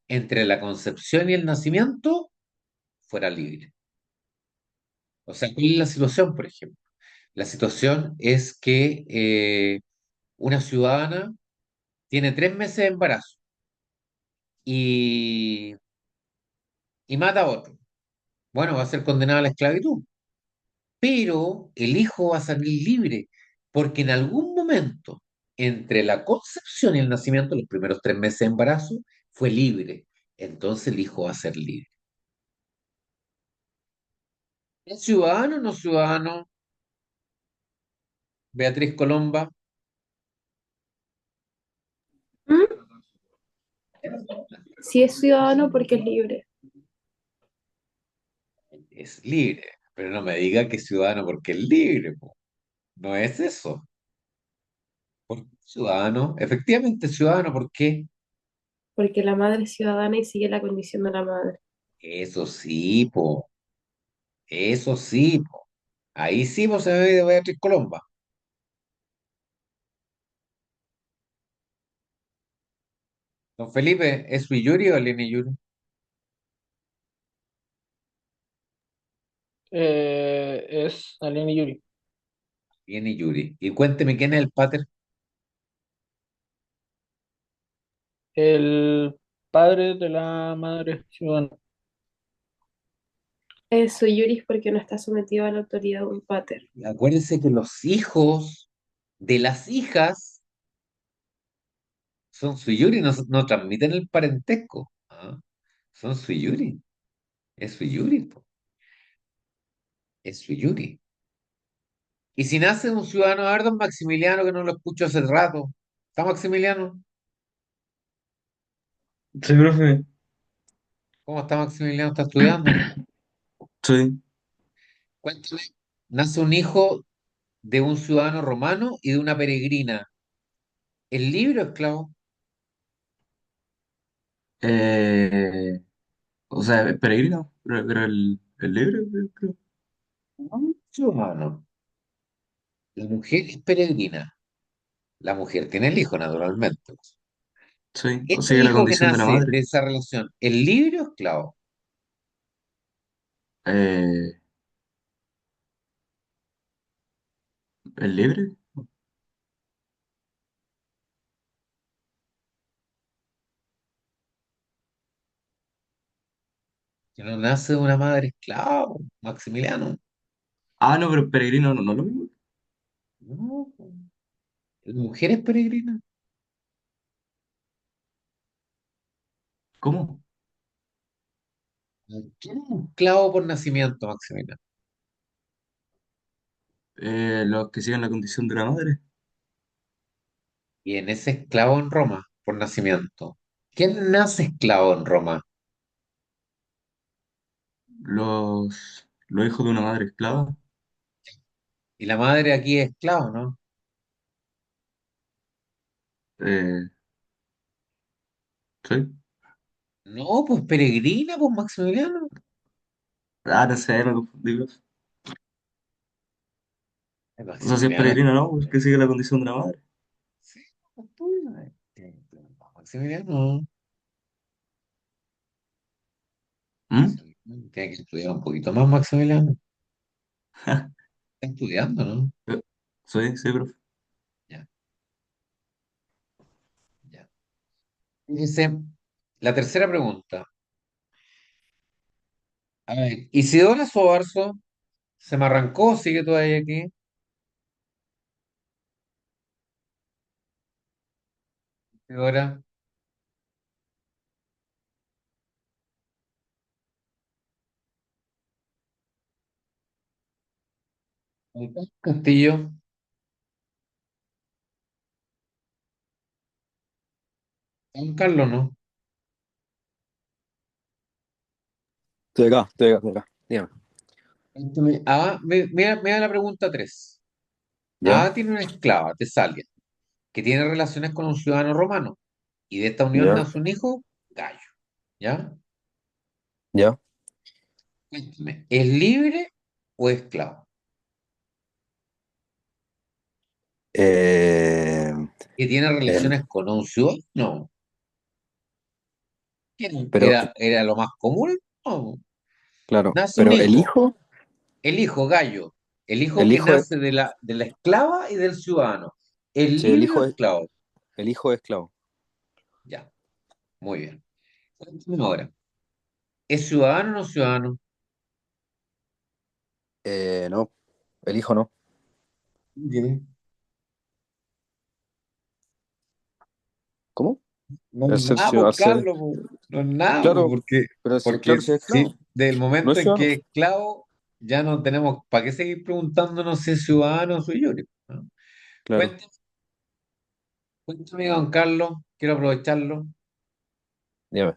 entre la concepción y el nacimiento fuera libre. O sea, ¿cuál es la situación, por ejemplo? La situación es que una ciudadana tiene 3 meses de embarazo y, y mata a otro. Bueno, va a ser condenada a la esclavitud, pero el hijo va a salir libre, porque en algún momento, entre la concepción y el nacimiento, los primeros 3 meses de embarazo, fue libre. Entonces el hijo va a ser libre. ¿Es ciudadano o no ciudadano? Beatriz Colomba ¿Mm? Si es ciudadano porque es libre. es libre, pero no me diga que es ciudadano porque es libre, po. No es eso. ¿Por qué ciudadano? Efectivamente ciudadano, ¿por qué? Porque la madre es ciudadana y sigue la condición de la madre. Eso sí, po. Eso sí, po. Ahí sí vos se ve de Beatriz Colomba. Don Felipe, ¿es sui iuris o alieni iuris? Es Alien y Yuri, Alieni iuris. Y cuénteme quién es el pater. el padre de la madre ciudadana. Es sui iuris porque no está sometido a la autoridad de un pater. Acuérdense que los hijos de las hijas son sui iuris, no transmiten el parentesco. ¿Ah? Son sui iuris. Es sui iuris, po. Es sui iuris. Y si nace un ciudadano, a ver, don Maximiliano, que no lo escucho hace rato. ¿Está Maximiliano? Sí, profe. ¿Cómo está Maximiliano? ¿Está estudiando? Sí. Cuéntame. Nace un hijo de un ciudadano romano y de una peregrina. ¿El libro esclavo? Eh, o sea, peregrino, pero el libre, creo. No, ciudadano. La mujer es peregrina. La mujer tiene el hijo, naturalmente. Sí, o Este sigue la hijo que condición de la nace madre. de esa relación, ¿es libre o esclavo? Eh, ¿Es libre? Que no nace de una madre esclava, Maximiliano. Ah, no, pero peregrino no, no es lo mismo. No, la mujer es peregrina. ¿Cómo? ¿Quién es un esclavo por nacimiento, Maximiliano? Los que siguen la condición de la madre. Y en ese esclavo en Roma, por nacimiento. ¿Quién nace esclavo en Roma? Los hijos de una madre esclava. Y la madre aquí es esclavo, ¿no? Eh, sí. No, pues peregrina, pues Maximiliano. Ah, no sé, me confundí. O sea, si es Maximiliano, peregrino, ¿no? Pues que sigue la condición de la madre. sí, pues tú, Maximiliano. ¿Mm? Tiene que estudiar un poquito más, Maximiliano. Está estudiando, ¿no? Sí, sí, profe. Ya, ya. Dice, la tercera pregunta. A ver, Isidora Sobarzo se me arrancó, sigue todavía aquí. Isidora Castillo, Juan Carlos, ¿no? Estoy acá. Dígame. Mira, mira la pregunta 3. ¿Ya? A tiene una esclava, Tesalia, que tiene relaciones con un ciudadano romano, y de esta unión ¿Ya? nace un hijo, Gallo. ¿Ya? ¿Ya? Cuéntame, ¿es libre o esclavo? Eh, Que tiene el- relaciones con un ciudadano. ¿Qué pero, era lo más común? No. claro, Nace un pero hijo, el hijo Gallo, el hijo el que hijo es, nace de la esclava y del ciudadano. ¿Es sí, libre o esclavo? el hijo es esclavo. Ya, muy bien. Cuéntame ahora, ¿es ciudadano o no ciudadano? No, el hijo no. Bien. ¿Cómo? No Al es ser nada, pues, ciudadano, Carlos, po. No es nada, pues, claro, pero sí, porque claro, sí es si esclavo. del No momento es en ciudadano. que es esclavo, ya no tenemos, ¿para qué seguir preguntándonos si es ciudadano o soy yo? ¿No? Claro. Cuéntame, cuéntame, don Carlos, quiero aprovecharlo. Dígame.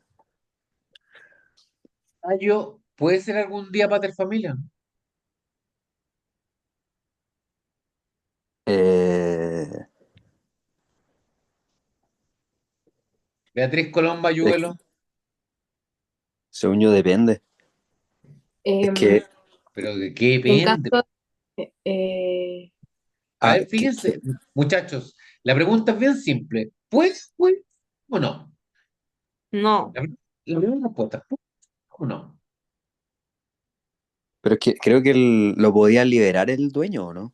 Gallo, ¿puede ser algún día pater familia? Eh, Beatriz Colomba es Ayuelo, que, según yo, depende. Es Em, que, pero ¿de qué en depende? caso, eh, A ah, ver, fíjense, muchachos, la pregunta es bien simple. ¿Puede o no? No, La primera respuesta, ¿puede o no? pero es que creo que lo podía liberar el dueño, ¿o no?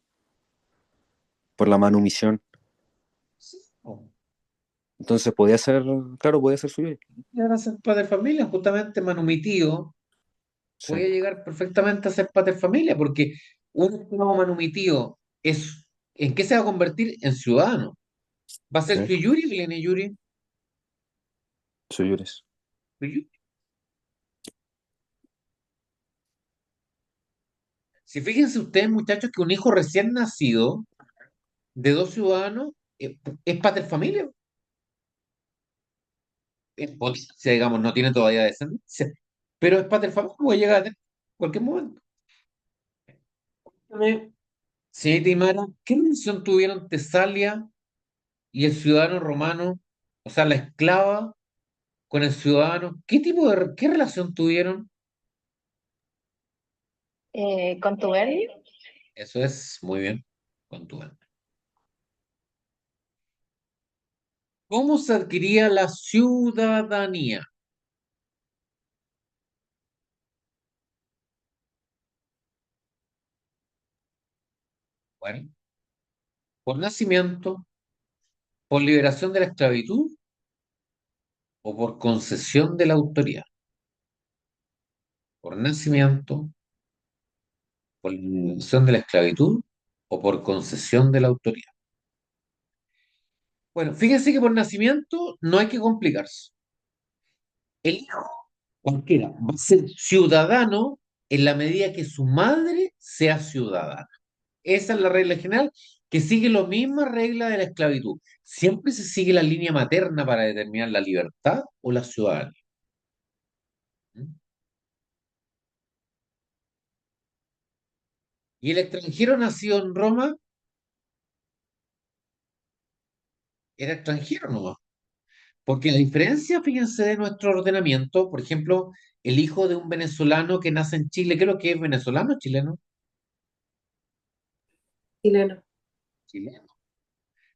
Por la manumisión. Sí, o Entonces podía ser, claro, podía ser suyo. llegar a ser pater familia, justamente Manu, mi tío, Sí, puede llegar perfectamente a ser pater familia, porque un esclavo Manu, mi tío, es, ¿en qué se va a convertir? En ciudadano. ¿Va a ser sí, sui Yuri, Belén Yuri? suyures. Sui Yuri. Si fíjense ustedes, muchachos, que un hijo recién nacido de dos ciudadanos es pater familia. En potencia, digamos, no tiene todavía descendencia, pero es pater familia, puede llegar a tener en cualquier momento. Sí, Timara, ¿qué relación tuvieron Tesalia y el ciudadano romano, o sea, la esclava con el ciudadano? ¿Qué relación tuvieron? ¿Contubernio? Eso es, muy bien. Contundente. ¿Cómo se adquiría la ciudadanía? Bueno, por nacimiento, por liberación de la esclavitud o por concesión de la autoridad. Por nacimiento, por liberación de la esclavitud o por concesión de la autoridad. Bueno, fíjense que por nacimiento no hay que complicarse. El hijo, cualquiera, va a ser ciudadano en la medida que su madre sea ciudadana. Esa es la regla general, que sigue la misma regla de la esclavitud. Siempre se sigue la línea materna para determinar la libertad o la ciudadanía. ¿Mm? Y el extranjero nacido en Roma era extranjero nomás. Porque la diferencia, fíjense, de nuestro ordenamiento, por ejemplo, el hijo de un venezolano que nace en Chile, creo que es venezolano o chileno. Chileno. Chileno.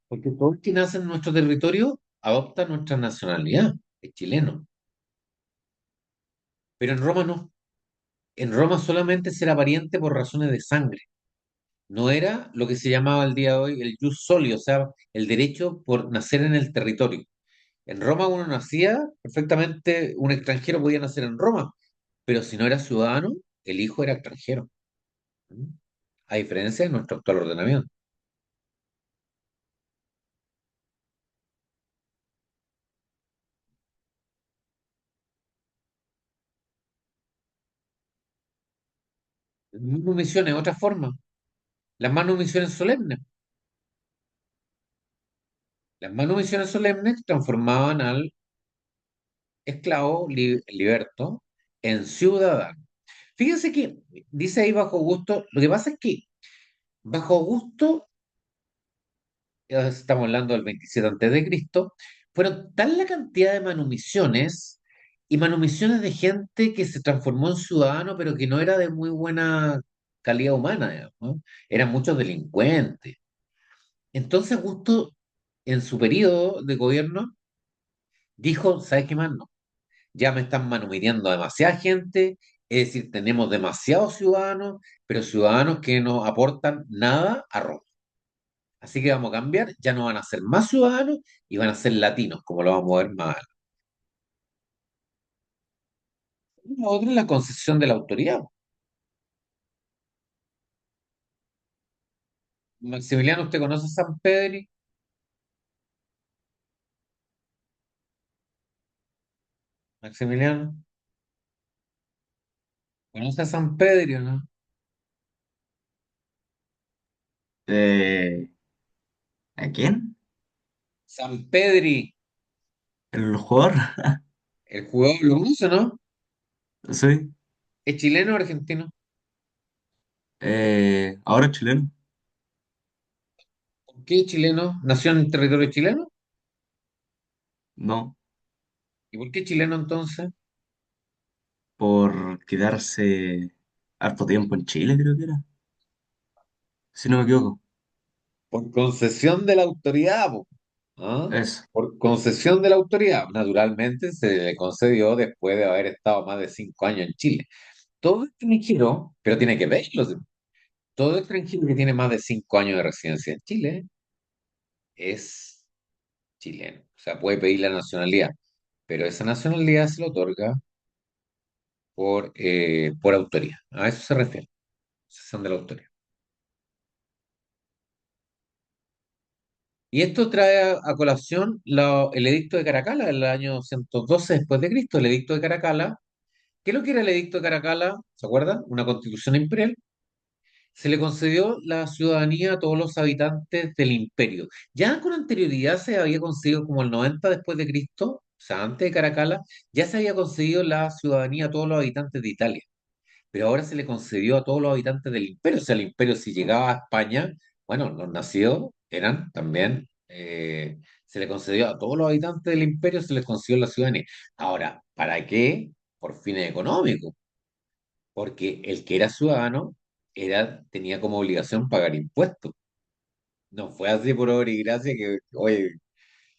Porque todo el que nace en nuestro territorio adopta nuestra nacionalidad, es chileno. Pero en Roma no. En Roma solamente se era pariente por razones de sangre. No era lo que se llamaba al día de hoy el jus soli, o sea, el derecho por nacer en el territorio. En Roma uno nacía perfectamente, un extranjero podía nacer en Roma, pero si no era ciudadano, el hijo era extranjero. ¿Mm? A diferencia de nuestro actual ordenamiento. Las manumisiones, otra forma. Las manumisiones solemnes. Las manumisiones solemnes transformaban al esclavo liberto en ciudadano. Fíjense que dice ahí bajo gusto, lo que pasa es que bajo gusto, ya estamos hablando del 27 antes de Cristo, fueron tal la cantidad de manumisiones y manumisiones de gente que se transformó en ciudadano, pero que no era de muy buena calidad humana, digamos, ¿no? Eran muchos delincuentes. Entonces Augusto, en su periodo de gobierno, dijo, ¿sabes qué más? No, ya me están manumitando a demasiada gente, es decir, tenemos demasiados ciudadanos, pero ciudadanos que no aportan nada a Roma. Así que vamos a cambiar, ya no van a ser más ciudadanos y van a ser latinos, como lo vamos a ver más adelante. La otra es la concesión de la autoridad. Maximiliano, ¿usted conoce a San Pedri? Maximiliano, ¿conoce a San Pedro, no? Eh, ¿A quién? San Pedri, ¿El jugador? el jugador, ¿lo conoce, no? Sí. ¿Es chileno o argentino? Ahora es chileno. ¿Por qué chileno? ¿Nació en territorio chileno? No, ¿Y por qué chileno entonces? por quedarse harto tiempo en Chile, creo que era. Si no me equivoco. Por concesión de la autoridad, po. ¿Ah? Eso. Por concesión de la autoridad. Naturalmente se le concedió después de haber estado más de 5 años en Chile. Todo extranjero, pero tiene que verlo, sí. Todo extranjero que tiene más de 5 años de residencia en Chile es chileno. O sea, puede pedir la nacionalidad, pero esa nacionalidad se le otorga por autoría. A eso se refiere, concesión de la autoría. Y esto trae a colación el edicto de Caracalla del año 112 después de Cristo. El edicto de Caracalla, ¿qué es lo que era el edicto de Caracalla? ¿Se acuerdan? Una constitución imperial. Se le concedió la ciudadanía a todos los habitantes del imperio. Ya con anterioridad se había concedido como el 90 después de Cristo, o sea, antes de Caracalla, ya se había concedido la ciudadanía a todos los habitantes de Italia, pero ahora se le concedió a todos los habitantes del imperio. O sea, el imperio si llegaba a España, bueno, los nacidos eran también, se le concedió a todos los habitantes del imperio, se les concedió la ciudadanía. Ahora, ¿para qué? Por fines económicos, porque el que era ciudadano tenía como obligación pagar impuestos. No fue así por obra y gracia que, oye,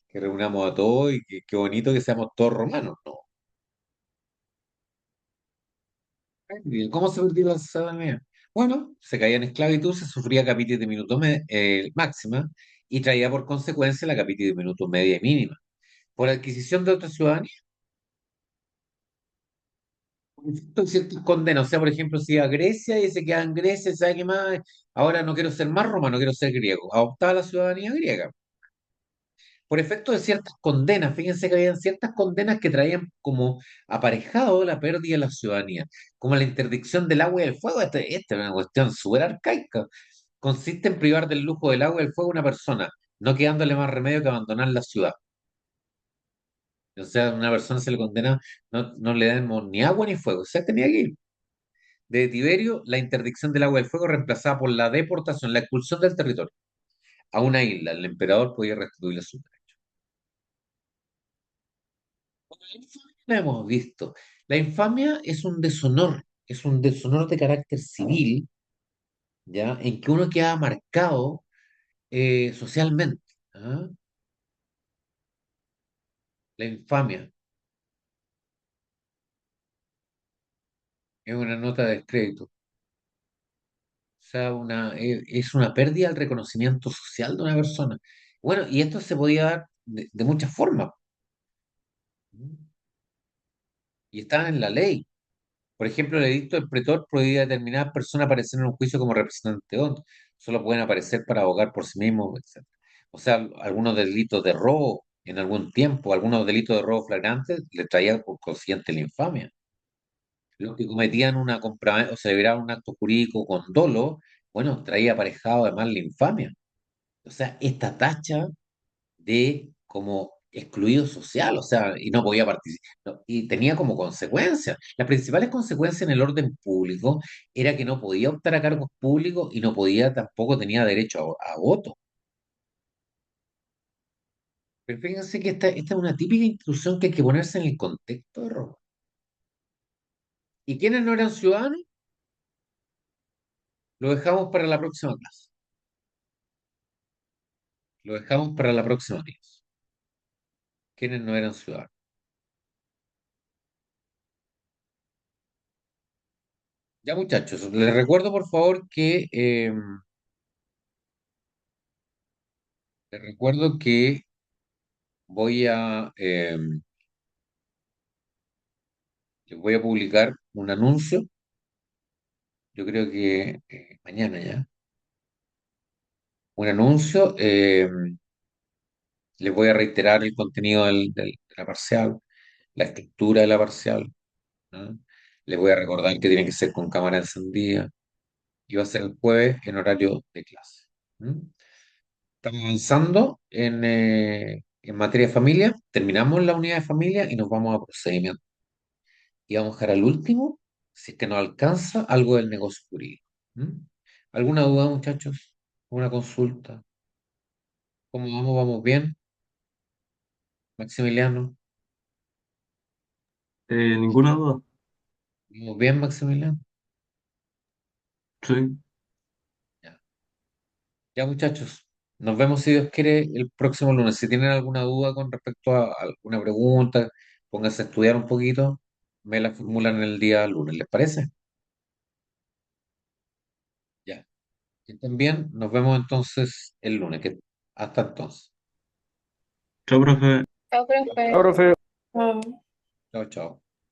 que reunamos a todos y que qué bonito que seamos todos romanos, ¿no? Bien, ¿cómo se perdió la ciudadanía? Bueno, se caía en esclavitud, se sufría capítulo de minuto máxima y traía por consecuencia la capítulo de minuto media y mínima. Por adquisición de otra ciudadanía, por ciertas condenas. O sea, por ejemplo, si iba a Grecia y se queda en Grecia, ¿sabe qué más? Ahora no quiero ser más romano, quiero ser griego. Adoptaba la ciudadanía griega. Por efecto de ciertas condenas, fíjense que habían ciertas condenas que traían como aparejado la pérdida de la ciudadanía, como la interdicción del agua y del fuego. Esta es una cuestión súper arcaica. Consiste en privar del lujo del agua y del fuego a una persona, no quedándole más remedio que abandonar la ciudad. O sea, a una persona se le condena, no le damos ni agua ni fuego, o sea, tenía que ir. De Tiberio, la interdicción del agua y del fuego reemplazada por la deportación, la expulsión del territorio a una isla. El emperador podía restituirle su derecho. La infamia la hemos visto. La infamia es un deshonor de carácter civil, ¿ya? En que uno queda marcado socialmente. ¿Ah? La infamia es una nota de descrédito. O sea, es una pérdida del reconocimiento social de una persona. Bueno, y esto se podía dar de muchas formas. Y estaban en la ley. Por ejemplo, el edicto del pretor prohibía a determinadas personas aparecer en un juicio como representantes de otros. Solo pueden aparecer para abogar por sí mismos, etc. O sea, algunos delitos de robo en algún tiempo, algunos delitos de robo flagrantes, le traía por consiguiente la infamia. Los que cometían una compra o celebraban un acto jurídico con dolo, bueno, traía aparejado además la infamia. O sea, esta tacha de como excluido social, o sea, y no podía participar, y tenía como consecuencias. Las principales consecuencias en el orden público era que no podía optar a cargos públicos y no podía, tampoco tenía derecho a voto. Pero fíjense que esta es una típica institución que hay que ponerse en el contexto de Roma. ¿Y quienes no eran ciudadanos? Lo dejamos para la próxima clase. Lo dejamos para la próxima clase. ¿Quiénes no eran ciudadanos? Ya, muchachos, les recuerdo por favor que les recuerdo que voy a les voy a publicar un anuncio, yo creo que mañana ya, un anuncio, les voy a reiterar el contenido de la parcial, la estructura de la parcial, ¿no? Les voy a recordar que tiene que ser con cámara encendida y va a ser el jueves en horario de clase. ¿Mm? Estamos avanzando en materia de familia, terminamos la unidad de familia y nos vamos a procedimiento. Y vamos a dejar al último, si es que no alcanza, algo del negocio jurídico. ¿Mm? ¿Alguna duda, muchachos? ¿Una consulta? ¿Cómo vamos? ¿Vamos bien? Maximiliano, Ninguna duda. ¿vamos bien, Maximiliano? Sí. Ya. Ya, muchachos, nos vemos si Dios quiere el próximo lunes. Si tienen alguna duda con respecto a alguna pregunta, pónganse a estudiar un poquito, me la formulan el día lunes, ¿les parece? Ya. Que estén bien, nos vemos entonces el lunes. Hasta entonces. Chao, profe. Chao, profe. Chao, profe. Ah. Chao, chao.